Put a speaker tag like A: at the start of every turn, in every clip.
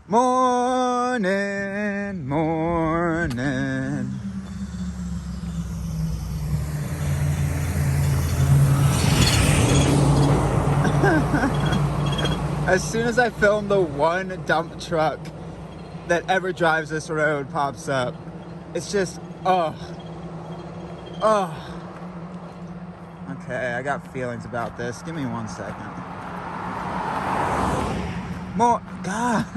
A: Morning, morning. As soon as I film, the one dump truck that ever drives this road pops up. It's just, oh. Okay, I got feelings about this. Give me 1 second. More, God.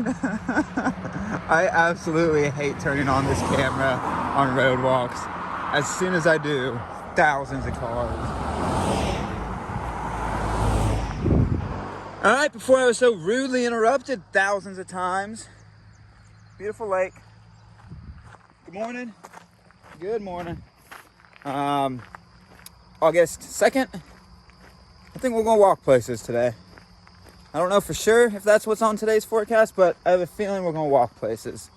A: I absolutely hate turning on this camera on road walks. As soon as I do, thousands of cars. All right, before I was so rudely interrupted thousands of times. Beautiful lake. Good morning. Good morning. August 2nd. I think we're gonna walk places today. I don't know for sure if that's what's on today's forecast, but I have a feeling we're gonna walk places.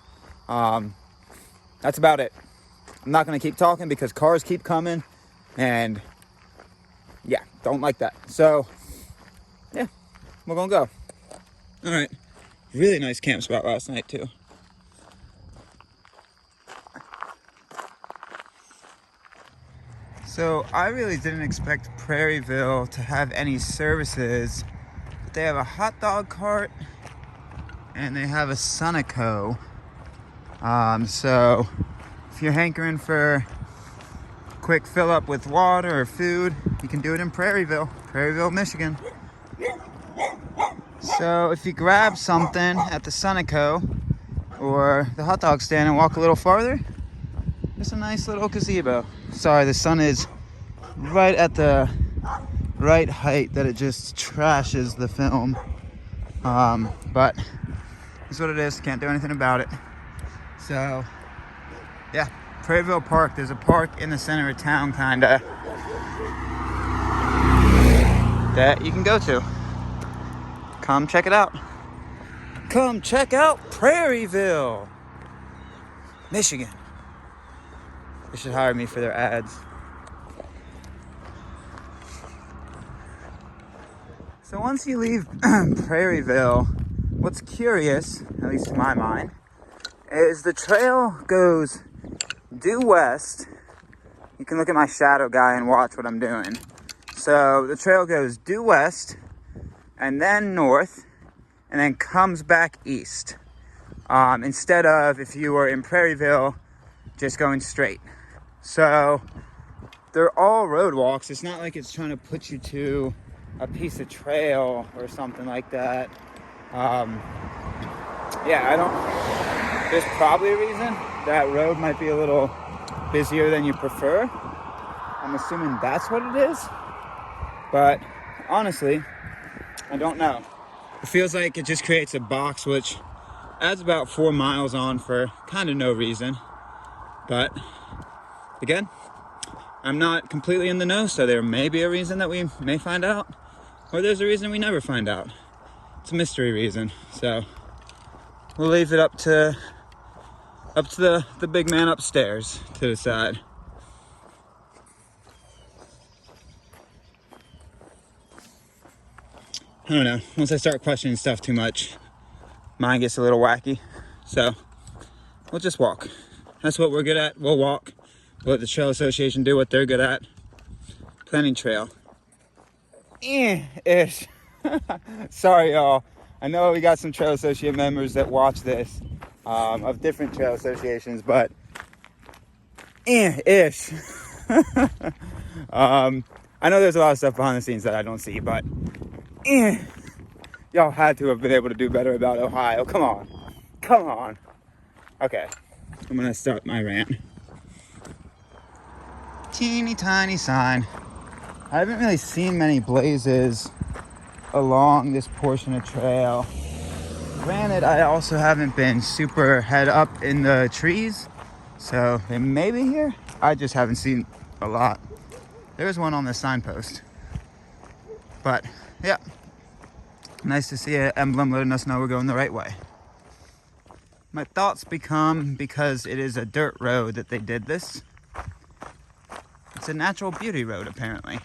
A: That's about it. I'm not gonna keep talking because cars keep coming and yeah, don't like that. So yeah, we're gonna go. All right, really nice camp spot last night too. So I really didn't expect Prairieville to have any services. But they have a hot dog cart and they have a Sunoco. So if you're hankering for a quick fill up with water or food, you can do it in Prairieville, Michigan. So if you grab something at the Sunoco or the hot dog stand and walk a little farther, there's a nice little gazebo. Sorry, the sun is right at the right height that it just trashes the film. But it's what it is. Can't do anything about it. So, yeah, Prairieville Park. There's a park in the center of town, kinda, that you can go to. Come check it out. Come check out Prairieville, Michigan. They should hire me for their ads. So once you leave Prairieville, what's curious, at least to my mind, is the trail goes due west. You can look at my shadow guy and watch what I'm doing. So the trail goes due west and then north and then comes back east. Instead of, if you were in Prairieville, just going straight. So they're all road walks. It's not like it's trying to put you to a piece of trail or something like that. There's probably a reason that road might be a little busier than you prefer. I'm assuming that's what it is, but honestly, I don't know. It feels like it just creates a box which adds about 4 miles on for kind of no reason. But again, I'm not completely in the know, so there may be a reason that we may find out, or there's a reason we never find out. It's a mystery reason, so we'll leave it up to the big man upstairs to decide. I don't know. Once I start questioning stuff too much, mine gets a little wacky. So we'll just walk. That's what we're good at. We'll walk. We'll let the Trail Association do what they're good at. Planning trail. Ish. Sorry, y'all. I know we got some Trail Association members that watch this, of different trail associations, but ish. I know there's a lot of stuff behind the scenes that I don't see, but y'all had to have been able to do better about Ohio. Come on. Okay, I'm gonna start my rant. Teeny tiny sign. I haven't really seen many blazes along this portion of trail. Granted, I also haven't been super head up in the trees, so they may be here. I just haven't seen a lot. There's one on the signpost. But yeah, nice to see an emblem letting us know we're going the right way. My thoughts become, because it is a dirt road that they did this, it's a natural beauty road apparently.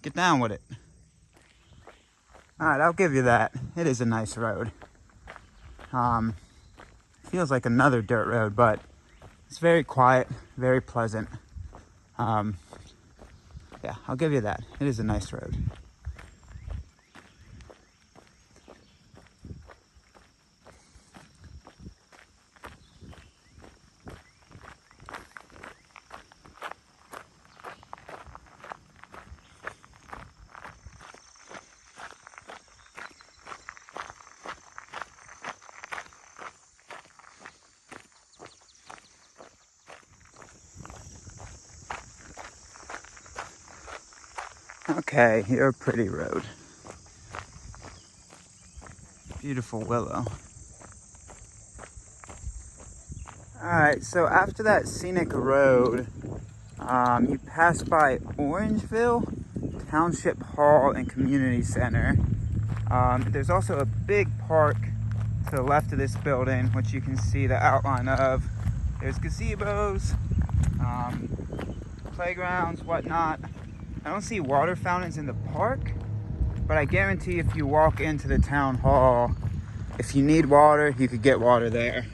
A: Get down with it. All right, I'll give you that. It is a nice road. Feels like another dirt road, but it's very quiet, very pleasant. Yeah, I'll give you that. It is a nice road. Okay, you're a pretty road. Beautiful willow. Alright, so after that scenic road, you pass by Orangeville Township Hall and Community Center. There's also a big park to the left of this building, which you can see the outline of. There's gazebos, playgrounds, whatnot. I don't see water fountains in the park, but I guarantee if you walk into the town hall, if you need water, you could get water there.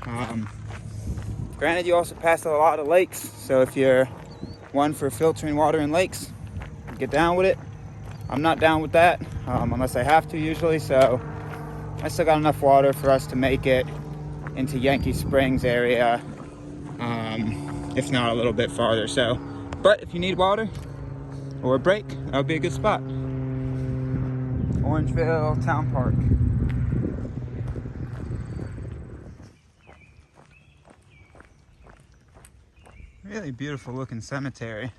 A: Granted, you also pass a lot of lakes, so if you're one for filtering water in lakes, get down with it. I'm not down with that, unless I have to usually, so I still got enough water for us to make it into Yankee Springs area, if not a little bit farther. So, but if you need water or a break, that would be a good spot. Orangeville Town Park. Really beautiful looking cemetery.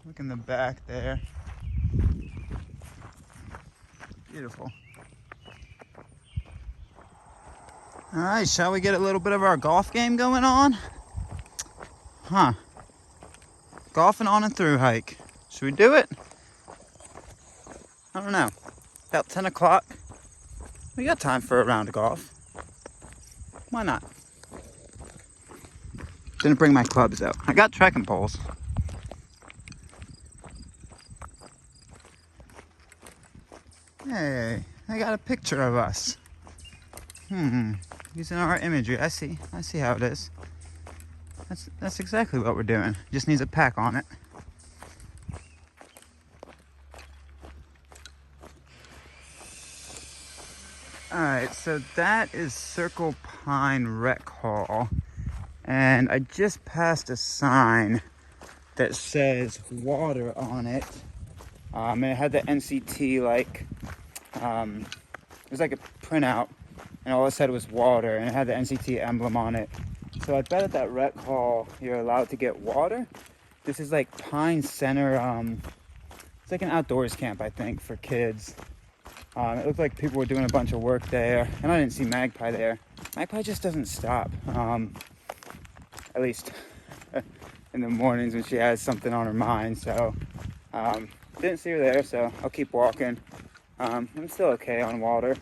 A: Look in the back there. Beautiful. All right, shall we get a little bit of our golf game going on? Huh. Golfing on a through hike. Should we do it? I don't know. About 10 o'clock. We got time for a round of golf. Why not? Didn't bring my clubs out. I got trekking poles. Hey, I got a picture of us. Using our imagery. I see how it is. That's exactly what we're doing. Just needs a pack on it. Alright, so that is Circle Pine Rec Hall. And I just passed a sign that says water on it. And it had the NCT it was like a printout, and all it said was water, and it had the NCT emblem on it. So I bet at that rec hall you're allowed to get water. This is like Pine Center. It's like an outdoors camp, I think, for kids. It looked like people were doing a bunch of work there, and I didn't see Magpie there. Magpie just doesn't stop, at least in the mornings when she has something on her mind. So didn't see her there, so I'll keep walking. I'm still okay on water,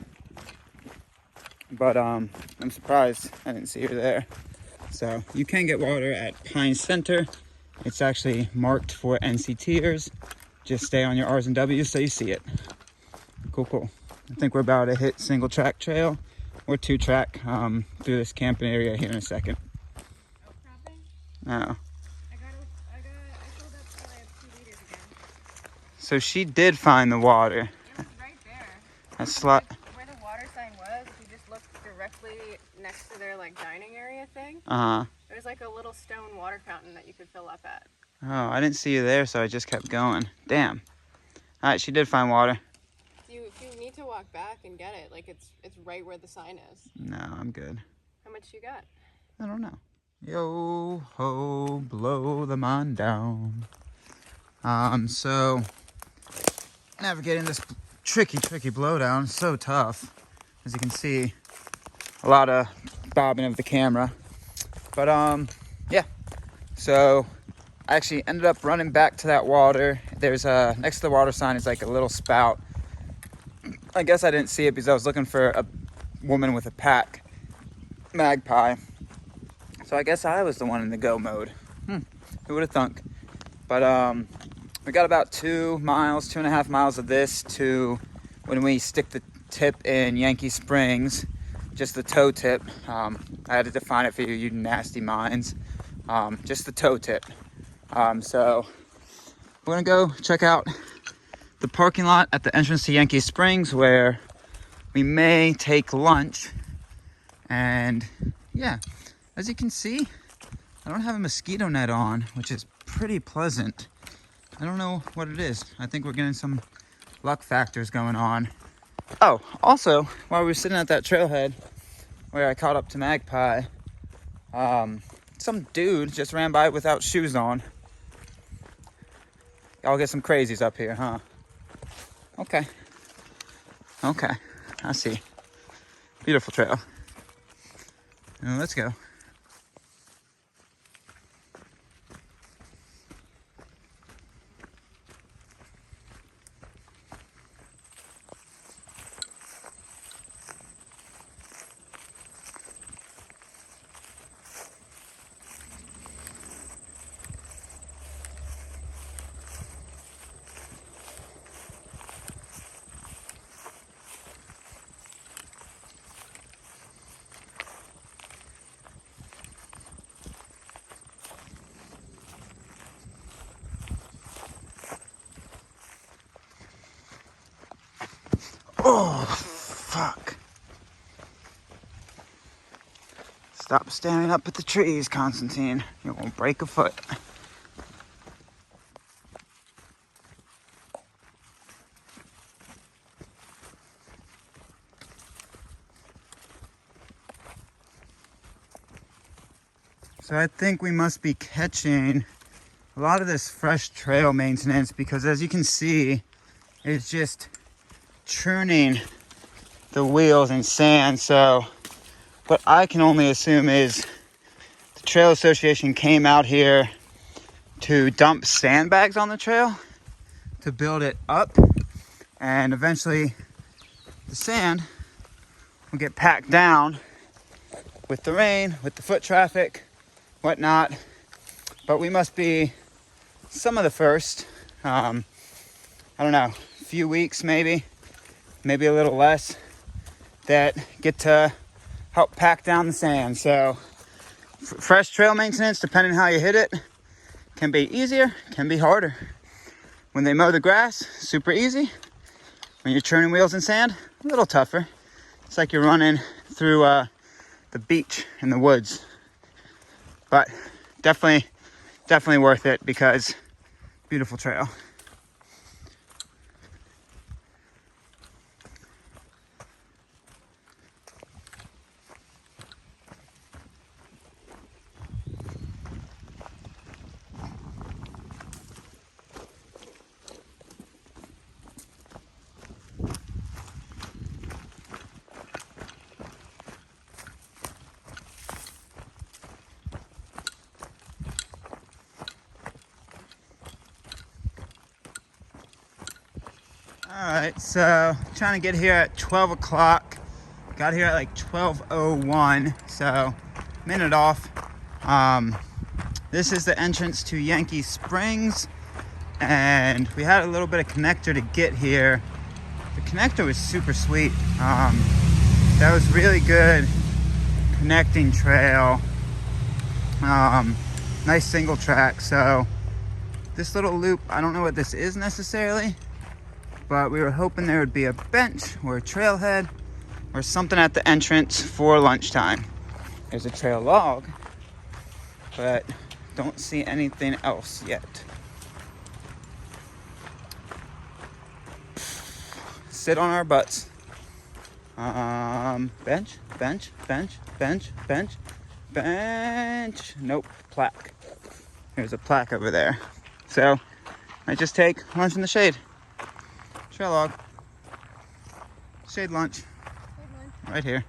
A: but I'm surprised I didn't see her there. So you can get water at Pine Center. It's actually marked for NCTers. Just stay on your R's and W's so you see it. Cool. I think we're about to hit single track trail or 2-track through this camping area here in a second. No. I filled up till I have 2 liters again. So she did find the water.
B: It was right there.
A: That's
B: where the water sign was, if you just looked directly next to their dining area thing. There's like a little stone water fountain that you could fill up at.
A: Oh, I didn't see you there, so I just kept going. Damn. All right, she did find water.
B: If you need to walk back and get it, it's right where the sign is.
A: No, I'm good.
B: How much you got?
A: I don't know. Yo ho, blow the man down. So navigating this tricky blowdown, so tough. As you can see, a lot of bobbing of the camera. But yeah. So I actually ended up running back to that water. There's next to the water sign is like a little spout. I guess I didn't see it because I was looking for a woman with a pack. Magpie. So I guess I was the one in the go mode. Who would have thunk? But we got about 2.5 miles of this to when we stick the tip in Yankee Springs, just the toe tip. I had to define it for you, you nasty minds. Just the toe tip. So we're gonna go check out the parking lot at the entrance to Yankee Springs where we may take lunch. And yeah, as you can see, I don't have a mosquito net on, which is pretty pleasant. I don't know what it is. I think we're getting some luck factors going on. Oh, also, while we were sitting at that trailhead where I caught up to Magpie, some dude just ran by without shoes on. Y'all get some crazies up here, huh? Okay. Okay, I see. Beautiful trail. Now let's go. Oh, fuck. Stop staring up at the trees, Constantine. You won't break a foot. So I think we must be catching a lot of this fresh trail maintenance because as you can see, it's just churning the wheels in sand. So what I can only assume is the Trail Association came out here to dump sandbags on the trail to build it up, and eventually the sand will get packed down with the rain, with the foot traffic, whatnot. But we must be some of the first, I don't know, a few weeks maybe a little less, that get to help pack down the sand. So fresh trail maintenance, depending how you hit it, can be easier, can be harder. When they mow the grass, super easy. When you're churning wheels in sand, a little tougher. It's like you're running through the beach in the woods. But definitely worth it because beautiful trail. Alright, so trying to get here at 12 o'clock. Got here at like 12:01, so minute off. This is the entrance to Yankee Springs, and we had a little bit of connector to get here. The connector was super sweet. That was really good connecting trail. Nice single track. So this little loop, I don't know what this is necessarily, but we were hoping there would be a bench or a trailhead or something at the entrance for lunchtime. There's a trail log, but don't see anything else yet. Sit on our butts. Bench. Nope, plaque. There's a plaque over there. So I just take lunch in the shade. Trail log. Shade lunch. Right here.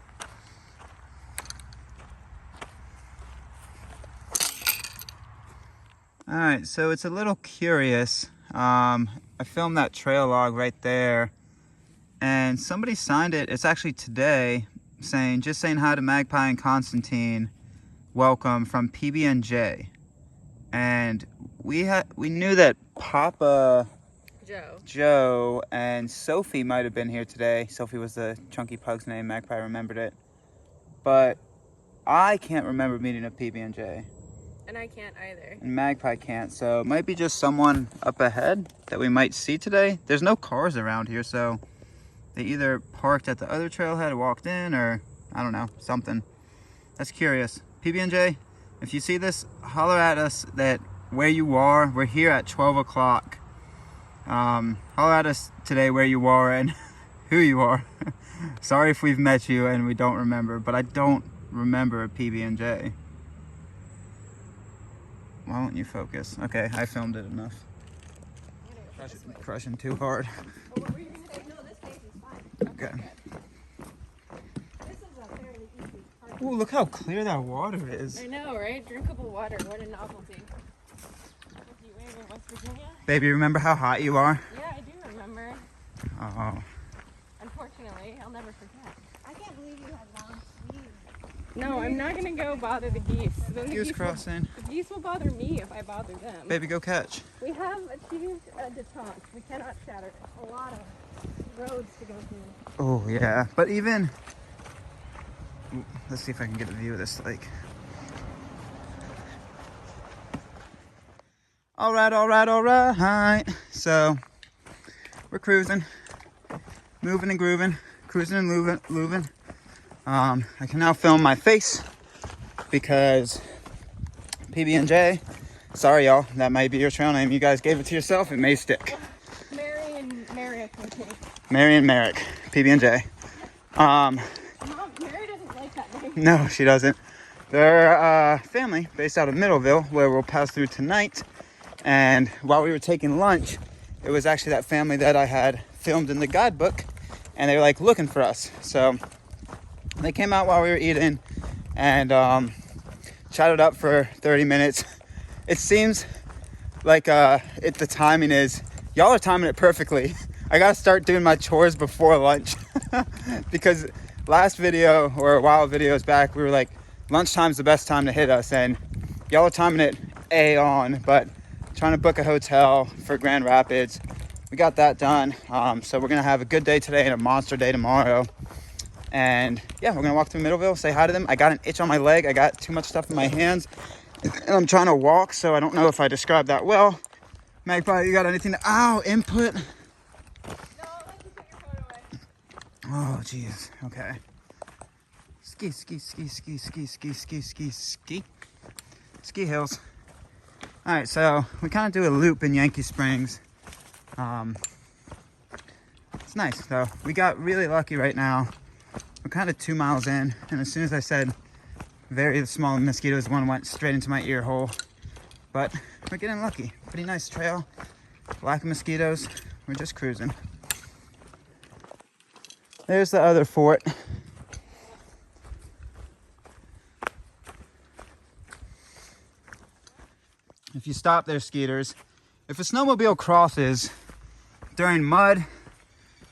A: Alright, so it's a little curious. I filmed that trail log right there, and somebody signed it. It's actually today, saying hi to Magpie and Constantine. Welcome from PB&J. And we knew that Papa
B: Joe
A: and Sophie might have been here today. Sophie was the chunky pug's name. Magpie remembered it. But I can't remember meeting a PB&J.
B: And I can't either.
A: And Magpie can't. So it might be just someone up ahead that we might see today. There's no cars around here, so they either parked at the other trailhead, walked in, or I don't know, something. That's curious. PB&J, if you see this, holler at us that where you are. We're here at 12 o'clock. Holler at us today where you are and who you are. Sorry if we've met you and we don't remember, but I don't remember a PB&J. Why won't you focus? Okay, I filmed it enough. Crushing too hard.
B: Well, what were you going to say? No, this place is fine.
A: Okay.
B: This is a fairly easy part.
A: Ooh, look how clear that water is.
B: I know, right? Drinkable water. What a novelty. If you live in West Virginia.
A: Baby, remember how hot you are?
B: Yeah, I do remember.
A: Oh.
B: Unfortunately, I'll never forget. I can't believe you had long sleeves. No, I'm not going to go bother the geese. Then the
A: Geese crossing.
B: The geese will bother me if I bother them.
A: Baby, go catch.
B: We have achieved a detente. We cannot shatter a lot of roads to go through.
A: Oh, yeah. But even... Let's see if I can get a view of this lake. All right. So, we're cruising. Moving and grooving. Cruising and looving. I can now film my face because PB&J, sorry y'all, that might be your trail name. You guys gave it to yourself, it may stick.
B: Mary and Merrick, okay.
A: Mary and Merrick, PB&J.
B: Mom, Mary doesn't like that name.
A: No, she doesn't. They're a family based out of Middleville where we'll pass through tonight. And while we were taking lunch, it was actually that family that I had filmed in the guidebook, and they were like looking for us. So they came out while we were eating and chatted up for 30 minutes. It seems like the timing is, y'all are timing it perfectly. I gotta start doing my chores before lunch because last video or a while videos back, we were like, lunchtime's the best time to hit us, and y'all are timing it on, but trying to book a hotel for Grand Rapids. We got that done. So we're gonna have a good day today and a monster day tomorrow. And yeah, we're gonna walk through Middleville, say hi to them. I got an itch on my leg. I got too much stuff in my hands and I'm trying to walk, so I don't know if I described that well. Magpie, you got anything to, input?
B: No, I'll let you put your phone away.
A: Oh, jeez, okay. Ski hills. All right, so we kind of do a loop in Yankee Springs. It's nice, though. We got really lucky right now. We're kind of 2 miles in, and as soon as I said very small mosquitoes, one went straight into my ear hole. But we're getting lucky. Pretty nice trail. Lack of mosquitoes. We're just cruising. There's the other fort. If you stop there, skeeters, if a snowmobile crosses during mud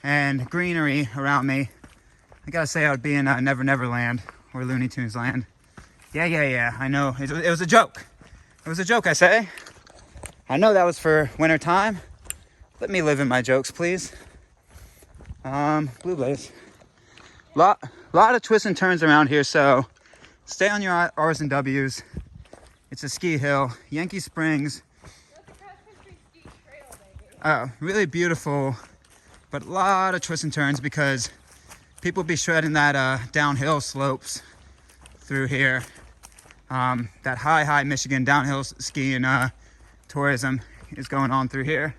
A: and greenery around me, I gotta say I would be in Never Never Land or Looney Tunes Land. Yeah, I know. It was a joke. It was a joke, I say. I know that was for winter time. Let me live in my jokes, please. Blue Blaze. Lot of twists and turns around here, so stay on your R's and W's. It's a ski hill. Yankee Springs.
B: That's a cross-country ski trail, baby.
A: Oh, really beautiful, but a lot of twists and turns because people be shredding that downhill slopes through here. That high Michigan downhill skiing tourism is going on through here.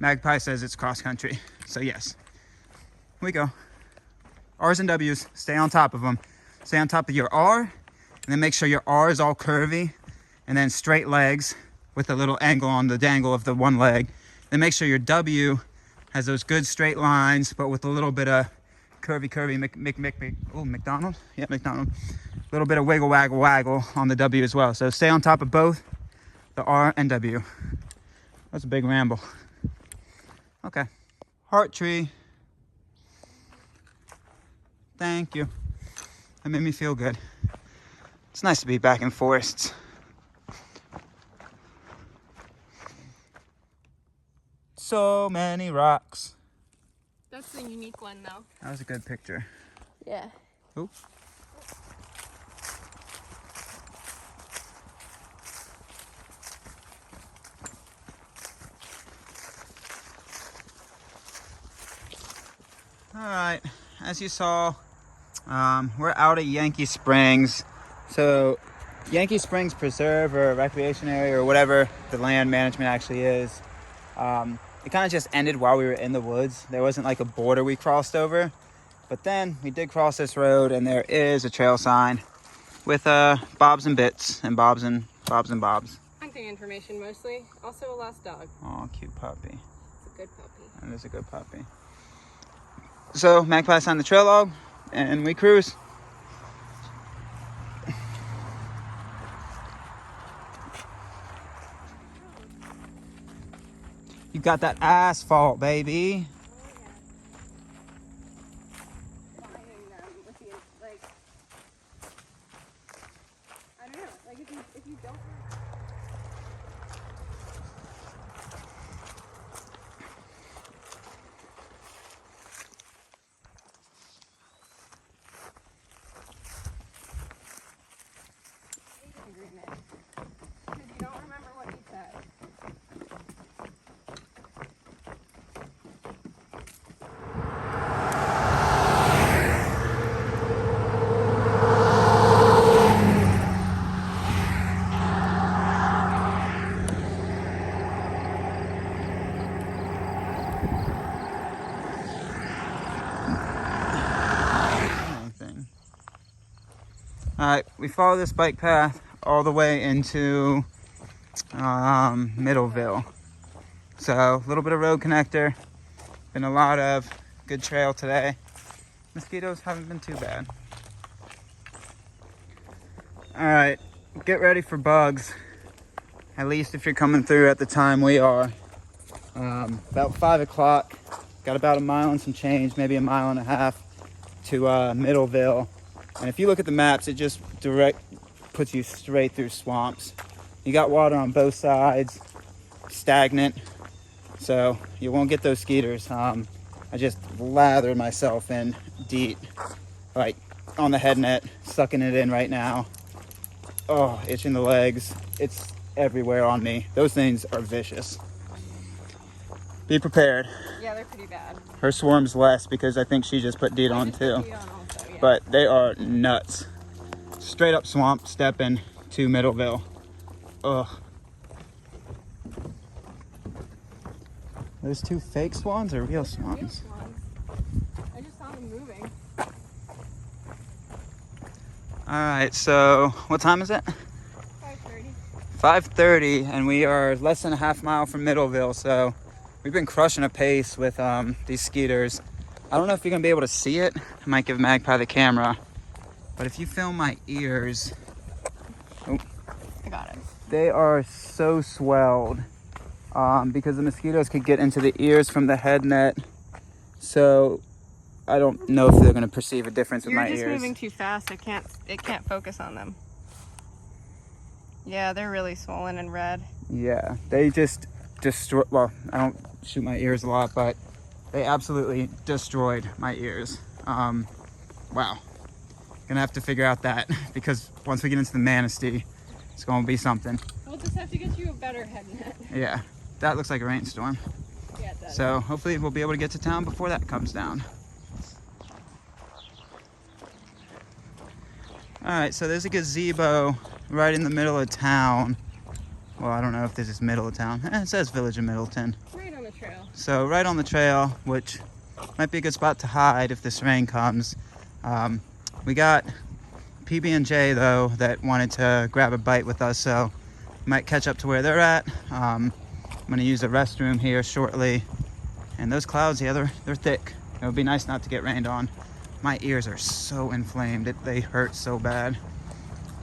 A: Magpie says it's cross country, so yes, we go. R's and W's, stay on top of them. Stay on top of your R, and then make sure your R is all curvy, and then straight legs with a little angle on the dangle of the one leg. Then make sure your W has those good straight lines, but with a little bit of curvy, McDonald? Yeah, McDonald. A little bit of waggle on the W as well. So stay on top of both the R and W. That's a big ramble. Okay. Heart tree. Thank you. That made me feel good. It's nice to be back in forests. so many rocks.
B: That's the unique one, though.
A: That was a good picture.
B: Yeah.
A: Oop. All right, as you saw, we're out at Yankee Springs. So Yankee Springs Preserve or recreation area or whatever the land management actually is, it kind of just ended while we were in the woods. There wasn't like a border we crossed over, but then we did cross this road and there is a trail sign with bobs and bits and bobs and bobs.
B: Hunting information mostly. Also a lost dog.
A: Oh, cute puppy.
B: It's a good puppy.
A: That is a good puppy. So Magpie signed the trail log and we cruise. You got that asphalt, baby.
B: Finding them with the, like, I don't know, like if you don't. Agreement. Because you don't remember what he said.
A: All right, we follow this bike path all the way into Middleville. So a little bit of road connector. Been a lot of good trail today. Mosquitoes haven't been too bad. All right, get ready for bugs. At least if you're coming through at the time we are. About 5 o'clock. Got about a mile and some change, maybe a mile and a half to Middleville. And if you look at the maps, it just puts you straight through swamps. You got water on both sides, stagnant, so you won't get those skeeters. I just lathered myself in DEET, like on the head net, sucking it in right now. Oh, itching the legs. It's everywhere on me. Those things are vicious. Be prepared.
B: Yeah, they're pretty bad.
A: Her swarm's less because I think she just put DEET on too. But they are nuts. Straight up swamp stepping to Middleville. Ugh. Those two fake swans or real swans?
B: Real swans. I just saw them moving.
A: Alright, so what time is it?
B: 5:30.
A: 5:30, and we are less than a half mile from Middleville, so we've been crushing a pace with these skeeters. I don't know if you're gonna be able to see it. I might give Magpie the camera. But if you film my ears, oh,
B: I got it.
A: they are so swelled because the mosquitoes could get into the ears from the head net. So I don't know if they're gonna perceive a difference with my ears.
B: You're just moving too fast. It can't focus on them. Yeah, they're really swollen and red.
A: Yeah, they just destroy. Well, I don't shoot my ears a lot, but they absolutely destroyed my ears. Wow. Gonna have to figure out that because once we get into the Manistee, it's gonna be something.
B: We'll just have to get you a better head net.
A: Yeah, that looks like a rainstorm.
B: Yeah, it does.
A: So hopefully we'll be able to get to town before that comes down. All right, so there's a gazebo right in the middle of town. Well, I don't know if this is middle of town. It says Village of Middleton.
B: Right on the trail.
A: So right on the trail, which might be a good spot to hide if this rain comes. We got PB&J though that wanted to grab a bite with us, so we might catch up to where they're at. I'm gonna use the restroom here shortly. And those clouds, yeah, they're thick. It would be nice not to get rained on. My ears are so inflamed, they hurt so bad.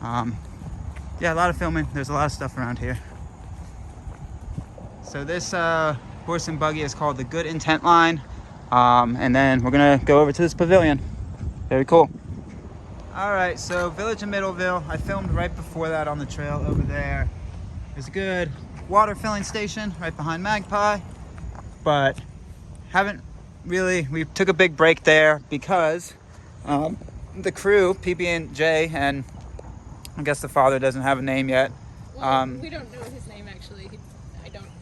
A: Yeah, a lot of filming. There's a lot of stuff around here. So this horse and buggy is called the Good Intent Line. And then we're gonna go over to this pavilion. Very cool. All right, so Village of Middleville. I filmed right before that on the trail over there. There's a good water filling station right behind Magpie. but haven't really. We took a big break there because the crew, PB&J, and I guess the father doesn't have a name yet.
B: Well, we don't know his name actually.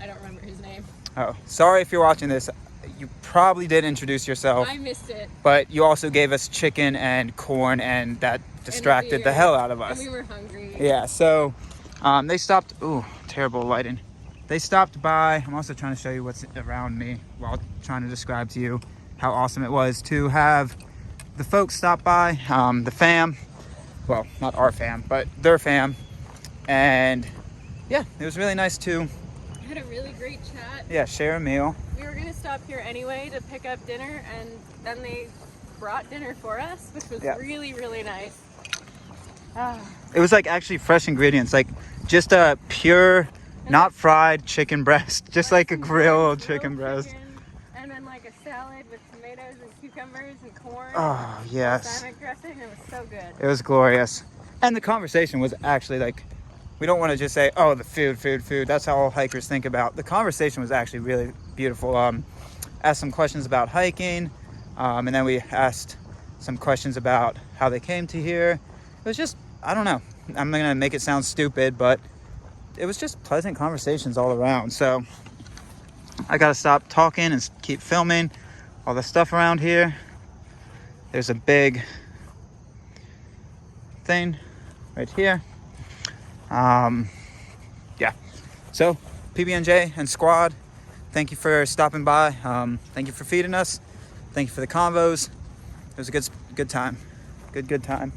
B: I don't remember his name.
A: Oh, sorry if you're watching this. You probably did introduce yourself.
B: I missed it.
A: But you also gave us chicken and corn, and that distracted the hell out of us.
B: And we were hungry.
A: Yeah, so they stopped. Ooh, terrible lighting. They stopped by. I'm also trying to show you what's around me while trying to describe to you how awesome it was to have the folks stop by, the fam. Well, not our fam, but their fam. And yeah, it was really nice to
B: had a really great chat.
A: Yeah, share a meal.
B: We were gonna stop here anyway to pick up dinner, and then they brought dinner for us, which was really, really nice.
A: It was like actually fresh ingredients, like just a pure, not fried chicken breast, just like a grilled chicken breast.
B: And then like a salad with tomatoes and cucumbers and corn.
A: Oh, yes.
B: Balsamic dressing. It was so good.
A: It was glorious. And the conversation was actually like, we don't want to just say, oh, the food. That's how all hikers think about. The conversation was actually really beautiful. Asked some questions about hiking, and then we asked some questions about how they came to here. It was just, I don't know. I'm going to make it sound stupid, but it was just pleasant conversations all around. So I got to stop talking and keep filming all the stuff around here. There's a big thing right here. Yeah, so PB&J and squad, thank you for stopping by. Thank you for feeding us. Thank you for the convos. It was a good time. Good time.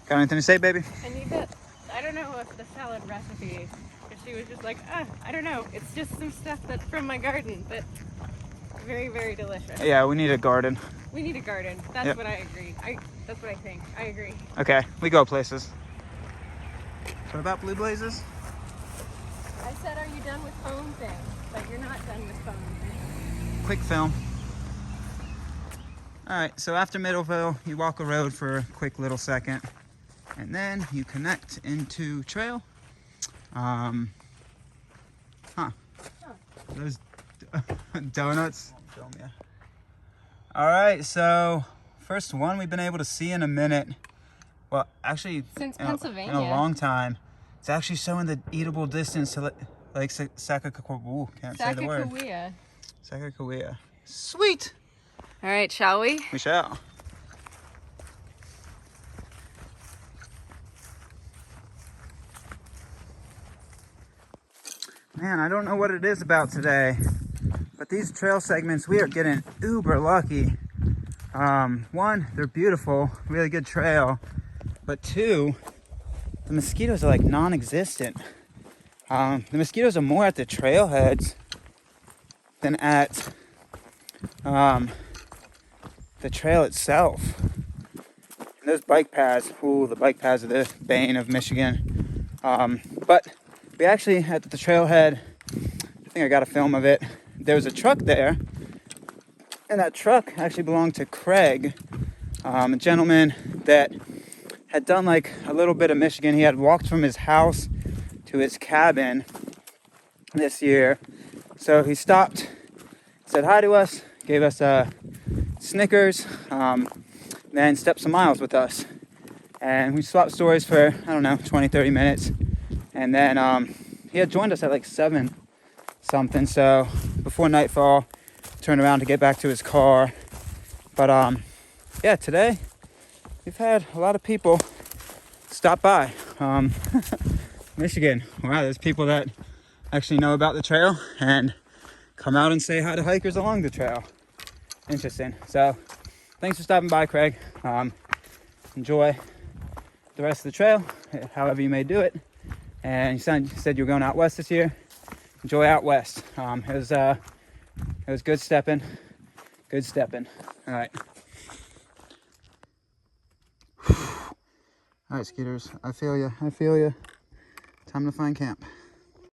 A: Got anything to say, baby?
B: I don't know if the salad recipe, if she was just like, I don't know. It's just some stuff that's from my garden, but very, very delicious.
A: Yeah, we need a garden.
B: We need a garden. That's what I agree. That's what I think. I agree.
A: Okay, we go places. What about Blue Blazes?
B: I said, are you done with phone things? But you're not done with phone things.
A: Quick film. Alright, so after Middleville, you walk a road for a quick little second. And then you connect into trail. Those donuts. Film, yeah. Alright, so first one we've been able to see in a minute. Well, actually,
B: since Pennsylvania,
A: in a long time. It's actually showing the eatable distance to like Sakakawea. Can't say the word. Sakakawea. Sweet.
B: All right, shall we?
A: We shall. Man, I don't know what it is about today, but these trail segments, we are getting uber lucky. One, they're beautiful, really good trail. But two, the mosquitoes are like non-existent. The mosquitoes are more at the trailheads than at the trail itself. And those bike paths, the bike paths are the bane of Michigan. But we actually, at the trailhead, I think I got a film of it, there was a truck there, and that truck actually belonged to Craig, a gentleman that had done like a little bit of Michigan. He had walked from his house to his cabin this year. So he stopped, said hi to us, gave us Snickers, then stepped some miles with us. And we swapped stories for, 20-30 minutes. And then he had joined us at like 7 something. So before nightfall, turned around to get back to his car. But yeah, today we've had a lot of people stop by. Michigan. Wow, there's people that actually know about the trail and come out and say hi to hikers along the trail. Interesting. So thanks for stopping by, Craig. Enjoy the rest of the trail, however you may do it. And you said you were going out west this year. Enjoy out west. It was good stepping. All right. All right, Skeeters. I feel you. Time to find camp.